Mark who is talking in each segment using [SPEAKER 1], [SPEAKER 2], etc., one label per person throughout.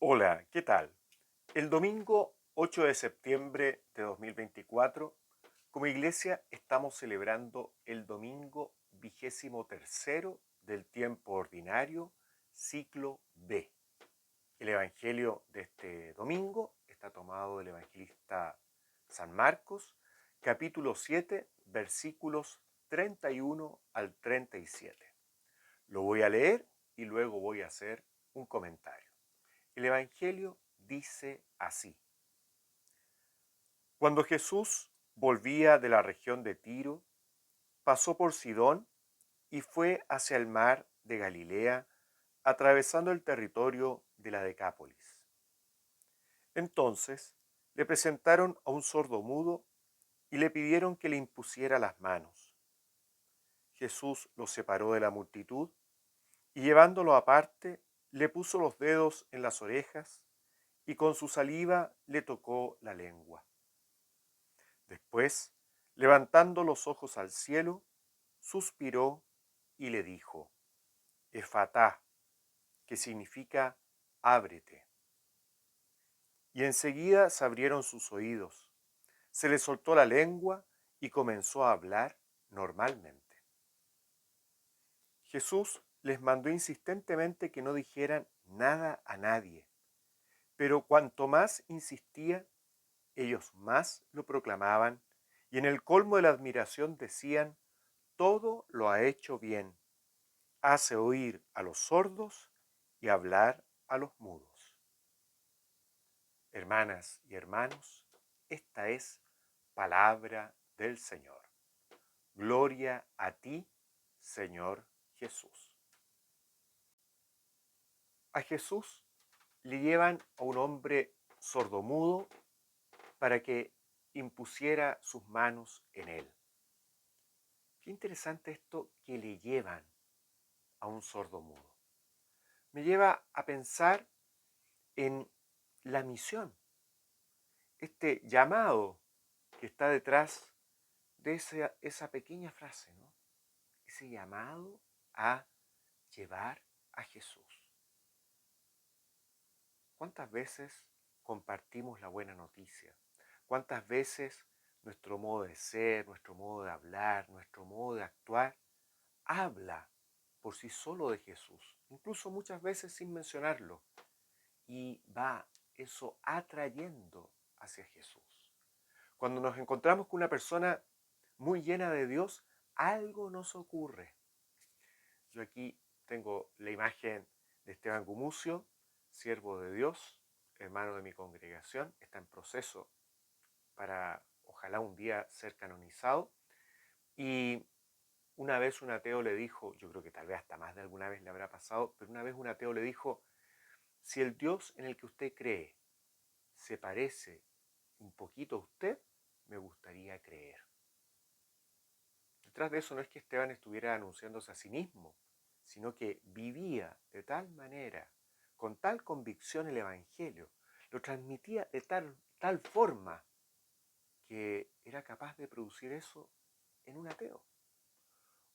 [SPEAKER 1] Hola, ¿qué tal? El domingo 8 de septiembre de 2024, como iglesia estamos celebrando el domingo 23º del tiempo ordinario, ciclo B. El evangelio de este domingo está tomado del evangelista San Marcos, capítulo 7, versículos 31 al 37. Lo voy a leer y luego voy a hacer un comentario. El Evangelio dice así: Cuando Jesús volvía de la región de Tiro, pasó por Sidón y fue hacia el mar de Galilea, atravesando el territorio de la Decápolis. Entonces le presentaron a un sordomudo y le pidieron que le impusiera las manos. Jesús lo separó de la multitud y llevándolo aparte, le puso los dedos en las orejas y con su saliva le tocó la lengua. Después, levantando los ojos al cielo, suspiró y le dijo: Efatá, que significa ábrete. Y enseguida se abrieron sus oídos, se le soltó la lengua y comenzó a hablar normalmente. Jesús les mandó insistentemente que no dijeran nada a nadie, pero cuanto más insistía, ellos más lo proclamaban y en el colmo de la admiración decían: todo lo ha hecho bien, hace oír a los sordos y hablar a los mudos. Hermanas y hermanos, esta es palabra del Señor. Gloria a ti, Señor Jesús. A Jesús le llevan a un hombre sordomudo para que impusiera sus manos en él. Qué interesante esto, que le llevan a un sordomudo. Me lleva a pensar en la misión, este llamado que está detrás de esa pequeña frase, ¿no? Ese llamado a llevar a Jesús. ¿Cuántas veces compartimos la buena noticia? ¿Cuántas veces nuestro modo de ser, nuestro modo de hablar, nuestro modo de actuar habla por sí solo de Jesús? Incluso muchas veces sin mencionarlo. Y va eso atrayendo hacia Jesús. Cuando nos encontramos con una persona muy llena de Dios, algo nos ocurre. Yo aquí tengo la imagen de Esteban Gumucio, siervo de Dios, hermano de mi congregación, está en proceso para ojalá un día ser canonizado. Y una vez un ateo le dijo, yo creo que tal vez hasta más de alguna vez le habrá pasado, pero una vez un ateo le dijo: si el Dios en el que usted cree se parece un poquito a usted, me gustaría creer. Detrás de eso no es que Esteban estuviera anunciándose a sí mismo, sino que vivía de tal manera, con tal convicción el Evangelio, lo transmitía de tal forma que era capaz de producir eso en un ateo.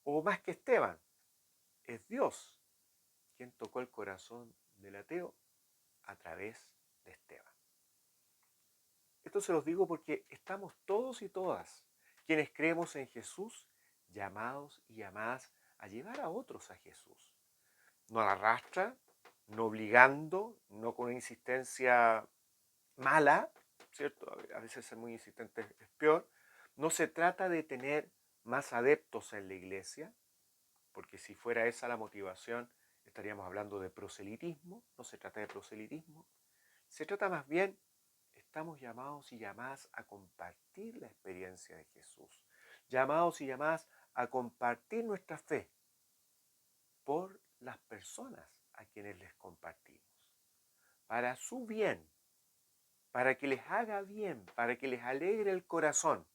[SPEAKER 1] O más que Esteban, es Dios quien tocó el corazón del ateo a través de Esteban. Esto se los digo porque estamos todos y todas quienes creemos en Jesús llamados y llamadas a llevar a otros a Jesús. No a la arrastra, no obligando, no con una insistencia mala, ¿cierto? A veces ser muy insistente es peor. No se trata de tener más adeptos en la iglesia, porque si fuera esa la motivación estaríamos hablando de proselitismo. No se trata de proselitismo, se trata más bien, estamos llamados y llamadas a compartir la experiencia de Jesús, llamados y llamadas a compartir nuestra fe por las personas a quienes les compartimos, para su bien, para que les haga bien, para que les alegre el corazón,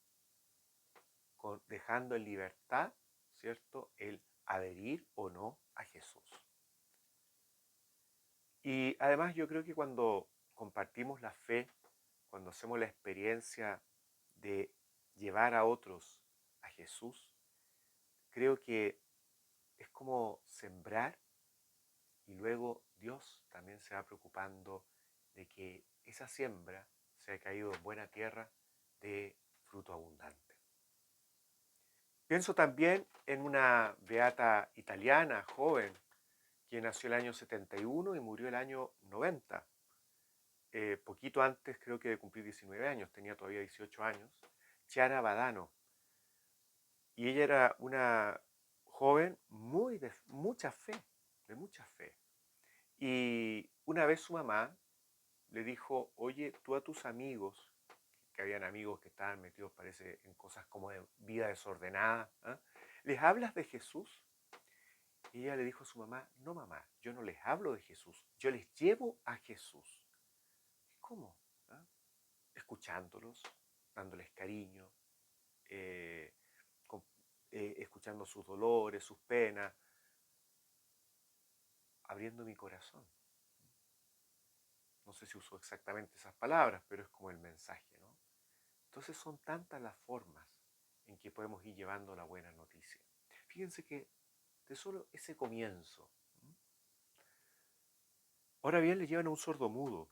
[SPEAKER 1] dejando en libertad, ¿cierto?, el adherir o no a Jesús. Y además yo creo que cuando compartimos la fe, cuando hacemos la experiencia de llevar a otros a Jesús, creo que es como sembrar y luego Dios también se va preocupando de que esa siembra se ha caído en buena tierra de fruto abundante. Pienso también en una beata italiana, joven, que nació el año 71 y murió el año 90. Poquito antes, creo que de cumplir 19 años, tenía todavía 18 años, Chiara Badano. Y ella era una joven muy de mucha fe, de mucha fe. Y una vez su mamá le dijo, oye, tú a tus amigos, que habían amigos que estaban metidos, parece, en cosas como de vida desordenada, ¿eh? ¿Les hablas de Jesús? Y ella le dijo a su mamá, no mamá, yo no les hablo de Jesús, yo les llevo a Jesús. ¿Cómo? ¿Ah? Escuchándolos, dándoles cariño, eh, con, escuchando sus dolores, sus penas, abriendo mi corazón. No sé si usó exactamente esas palabras, pero es como el mensaje, ¿no? Entonces son tantas las formas en que podemos ir llevando la buena noticia. Fíjense que de solo ese comienzo. Ahora bien, le llevan a un sordo mudo.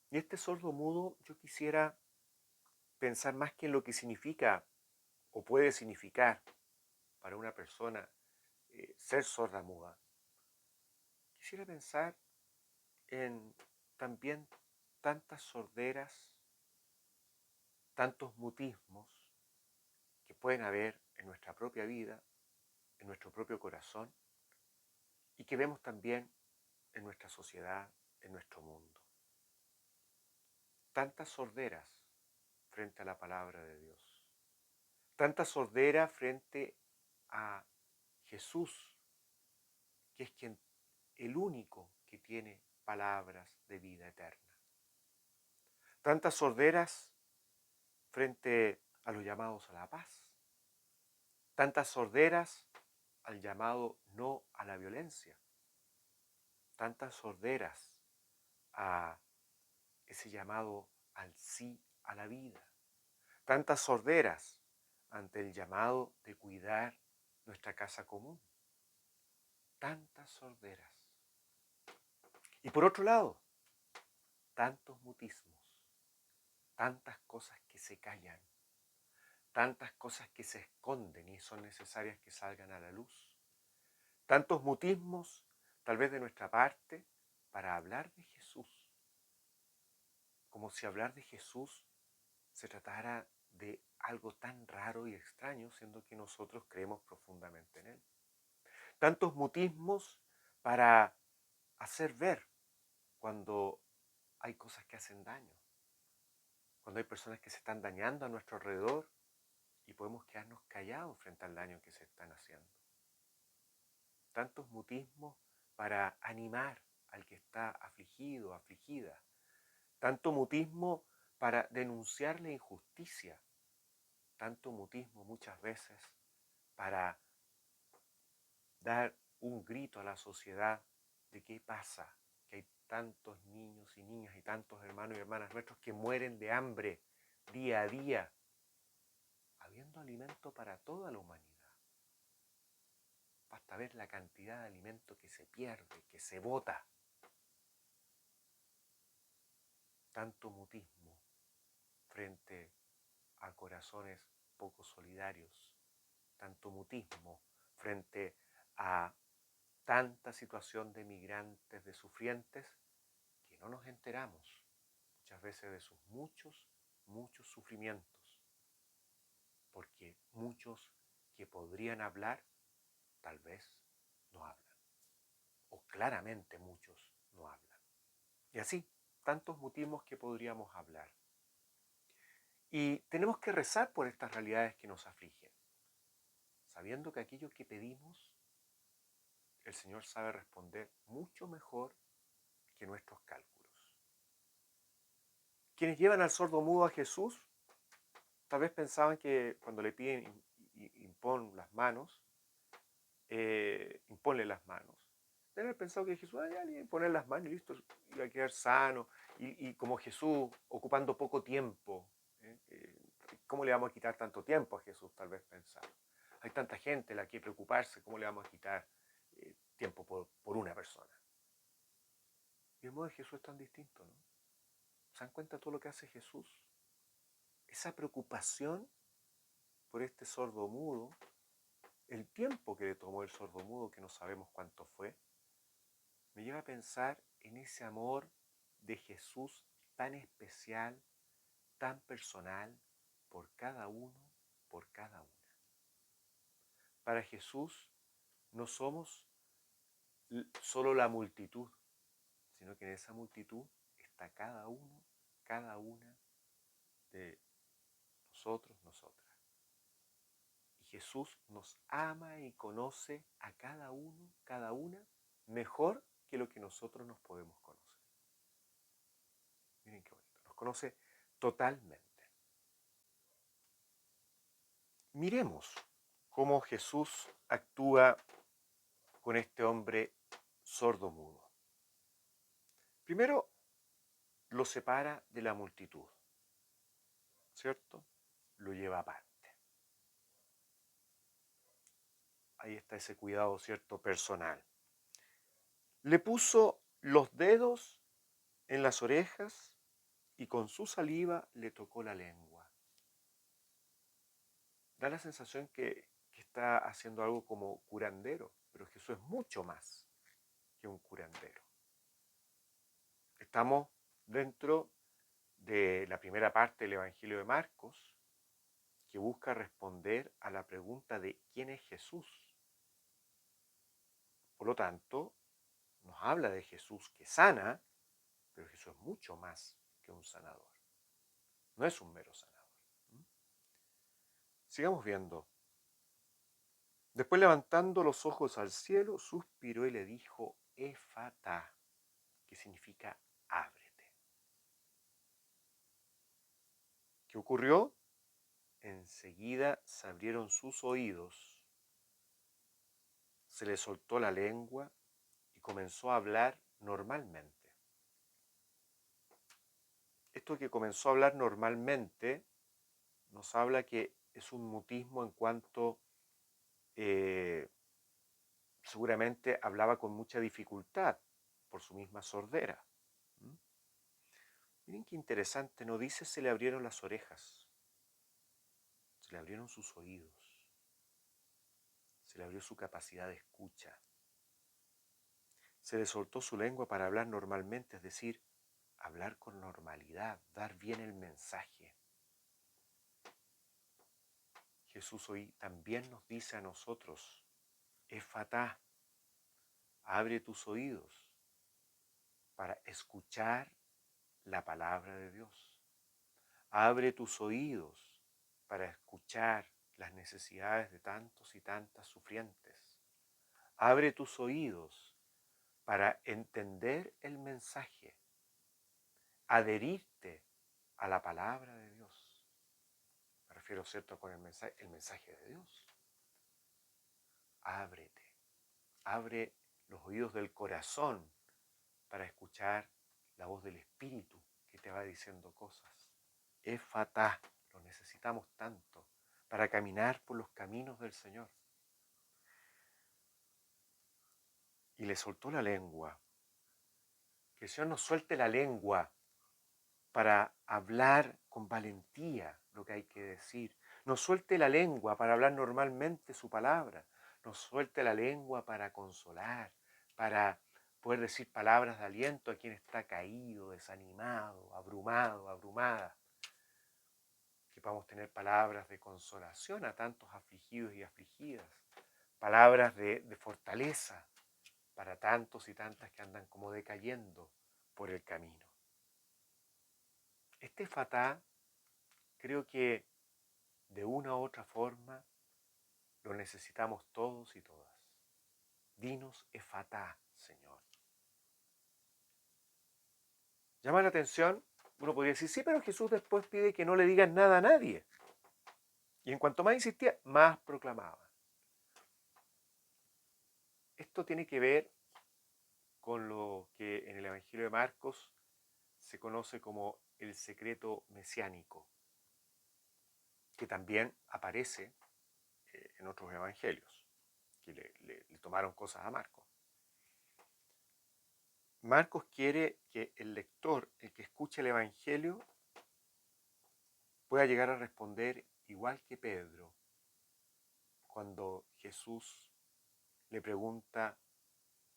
[SPEAKER 1] Y este sordo mudo yo quisiera pensar más que en lo que significa o puede significar para una persona ser sorda muda. Quisiera pensar en también tantas sorderas, tantos mutismos que pueden haber en nuestra propia vida, en nuestro propio corazón y que vemos también en nuestra sociedad, en nuestro mundo. Tantas sorderas frente a la palabra de Dios. Tanta sordera frente a Jesús, que es quien, el único que tiene palabras de vida eterna. Tantas sorderas frente a los llamados a la paz. Tantas sorderas al llamado no a la violencia. Tantas sorderas a ese llamado al sí a la vida. Tantas sorderas ante el llamado de cuidar nuestra casa común. Tantas sorderas. Y por otro lado, tantos mutismos, tantas cosas que se callan, tantas cosas que se esconden y son necesarias que salgan a la luz. Tantos mutismos, tal vez de nuestra parte, para hablar de Jesús. Como si hablar de Jesús se tratara de algo tan raro y extraño, siendo que nosotros creemos profundamente en Él. Tantos mutismos para hacer ver cuando hay cosas que hacen daño, cuando hay personas que se están dañando a nuestro alrededor y podemos quedarnos callados frente al daño que se están haciendo. Tantos mutismos para animar al que está afligido, afligida. Tanto mutismo para denunciar la injusticia. Tanto mutismo muchas veces para dar un grito a la sociedad de qué pasa, que hay tantos niños y niñas y tantos hermanos y hermanas nuestros que mueren de hambre día a día, habiendo alimento para toda la humanidad. Basta ver la cantidad de alimento que se pierde, que se bota. Tanto mutismo frente a corazones poco solidarios, tanto mutismo frente a tanta situación de migrantes, de sufrientes, que no nos enteramos muchas veces de sus muchos sufrimientos, porque muchos que podrían hablar, tal vez no hablan, o claramente muchos no hablan. Y así, tantos mutismos que podríamos hablar. Y tenemos que rezar por estas realidades que nos afligen, sabiendo que aquello que pedimos, el Señor sabe responder mucho mejor que nuestros cálculos. Quienes llevan al sordo mudo a Jesús, tal vez pensaban que cuando le piden imponle las manos, deben haber pensado que Jesús, ya le poner las manos y listo, iba a quedar sano, y como Jesús ocupando poco tiempo, ¿cómo le vamos a quitar tanto tiempo a Jesús? Tal vez pensaron. Hay tanta gente a la que preocuparse, ¿cómo le vamos a quitar tiempo por una persona? Y el modo de Jesús es tan distinto, ¿no? ¿Se dan cuenta de todo lo que hace Jesús? Esa preocupación por este sordomudo, el tiempo que le tomó el sordomudo, que no sabemos cuánto fue, me lleva a pensar en ese amor de Jesús tan especial, tan personal, por cada uno, por cada una. Para Jesús no somos solo la multitud, sino que en esa multitud está cada uno, cada una de nosotros, nosotras. Y Jesús nos ama y conoce a cada uno, cada una, mejor que lo que nosotros nos podemos conocer. Miren qué bonito, nos conoce totalmente. Miremos cómo Jesús actúa con este hombre sordo-mudo. Primero, lo separa de la multitud, ¿cierto? Lo lleva aparte. Ahí está ese cuidado, ¿cierto?, personal. Le puso los dedos en las orejas y con su saliva le tocó la lengua. Da la sensación que está haciendo algo como curandero, pero Jesús es mucho más que un curandero. Estamos dentro de la primera parte del Evangelio de Marcos, que busca responder a la pregunta de ¿quién es Jesús? Por lo tanto, nos habla de Jesús que sana, pero Jesús es mucho más que un sanador. No es un mero sanador. Sigamos viendo. Después, levantando los ojos al cielo, suspiró y le dijo, Efatá, que significa ábrete. ¿Qué ocurrió? Enseguida se abrieron sus oídos, se le soltó la lengua y comenzó a hablar normalmente. Esto que comenzó a hablar normalmente nos habla que es un mutismo en cuanto seguramente hablaba con mucha dificultad por su misma sordera. Miren qué interesante, no dice se le abrieron las orejas, se le abrieron sus oídos, se le abrió su capacidad de escucha, se le soltó su lengua para hablar normalmente, es decir, hablar con normalidad, dar bien el mensaje. Jesús hoy también nos dice a nosotros, Efatá, abre tus oídos para escuchar la palabra de Dios. Abre tus oídos para escuchar las necesidades de tantos y tantas sufrientes. Abre tus oídos para entender el mensaje, adherirte a la palabra de Dios. Me refiero, ¿cierto?, con el mensaje de Dios. Ábrete, abre los oídos del corazón para escuchar la voz del Espíritu que te va diciendo cosas. Efatá, lo necesitamos tanto para caminar por los caminos del Señor. Y le soltó la lengua. Que el Señor nos suelte la lengua para hablar con valentía lo que hay que decir. Nos suelte la lengua para hablar normalmente su palabra. Nos suelte la lengua para consolar, para poder decir palabras de aliento a quien está caído, desanimado, abrumado, abrumada. Que podamos tener palabras de consolación a tantos afligidos y afligidas. Palabras de fortaleza para tantos y tantas que andan como decayendo por el camino. Este Efatá creo que de una u otra forma lo necesitamos todos y todas. Dinos Efatá, Señor. Llama la atención, uno podría decir, sí, pero Jesús después pide que no le digan nada a nadie. Y en cuanto más insistía, más proclamaba. Esto tiene que ver con lo que en el Evangelio de Marcos se conoce como el secreto mesiánico, que también aparece en otros evangelios, que le tomaron cosas a Marcos. Marcos quiere que el lector, el que escuche el Evangelio, pueda llegar a responder igual que Pedro, cuando Jesús le pregunta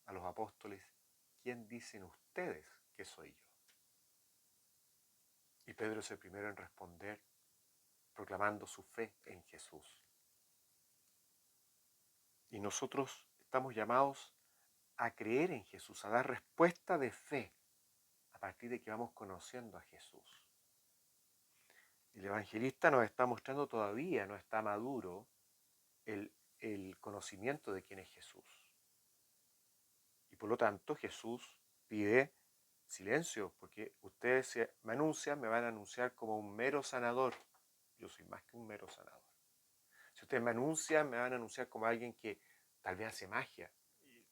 [SPEAKER 1] a los apóstoles, ¿quién dicen ustedes que soy yo? Y Pedro es el primero en responder, proclamando su fe en Jesús. Y nosotros estamos llamados a creer en Jesús, a dar respuesta de fe a partir de que vamos conociendo a Jesús. El evangelista nos está mostrando todavía, no está maduro el conocimiento de quién es Jesús. Y por lo tanto Jesús pide silencio, porque ustedes me anuncian, me van a anunciar como un mero sanador. Yo soy más que un mero sanador. Si ustedes me anuncian, me van a anunciar como alguien que tal vez hace magia. Y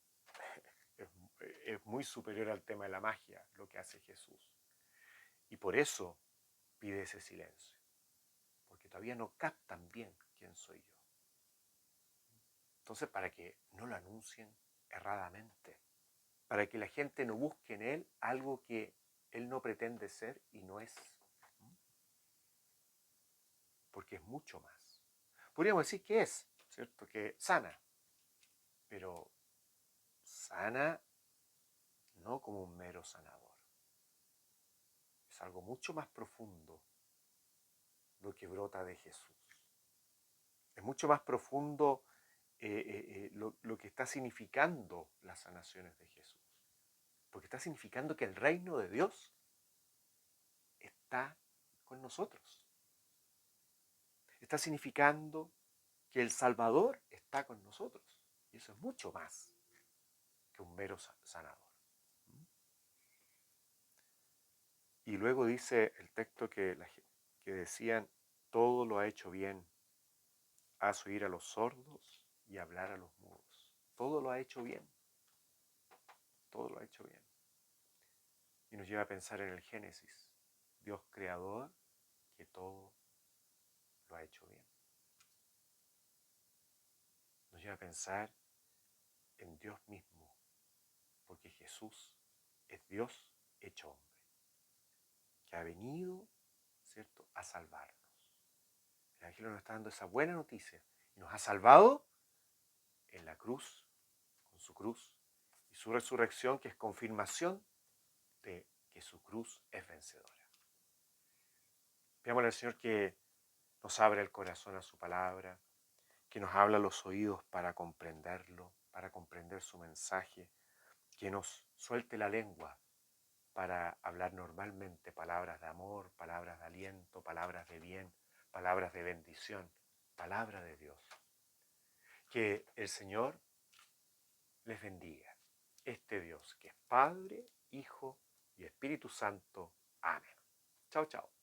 [SPEAKER 1] es muy superior al tema de la magia lo que hace Jesús. Y por eso pide ese silencio, porque todavía no captan bien quién soy yo. Entonces, para que no lo anuncien erradamente, para que la gente no busque en él algo que él no pretende ser y no es, porque es mucho más. Podríamos decir que es, ¿cierto? Que sana, pero sana no como un mero sanador. Es algo mucho más profundo lo que brota de Jesús. Es mucho más profundo lo que está significando las sanaciones de Jesús. Porque está significando que el reino de Dios está con nosotros. Está significando que el Salvador está con nosotros. Y eso es mucho más que un mero sanador. Y luego dice el texto que decían, todo lo ha hecho bien, haz oír a los sordos y hablar a los mudos. Todo lo ha hecho bien. Todo lo ha hecho bien. Y nos lleva a pensar en el Génesis. Dios creador que todo lo ha hecho bien. Nos lleva a pensar en Dios mismo, porque Jesús es Dios hecho hombre, que ha venido, ¿cierto?, a salvarnos. El Evangelio nos está dando esa buena noticia y nos ha salvado en la cruz, con su cruz, y su resurrección, que es confirmación de que su cruz es vencedora. Pidámosle al Señor que nos abra el corazón a su palabra, que nos abra los oídos para comprenderlo, para comprender su mensaje, que nos suelte la lengua para hablar normalmente palabras de amor, palabras de aliento, palabras de bien, palabras de bendición, palabra de Dios. Que el Señor les bendiga. Este Dios que es Padre, Hijo y Espíritu Santo. Amén. Chao, chao.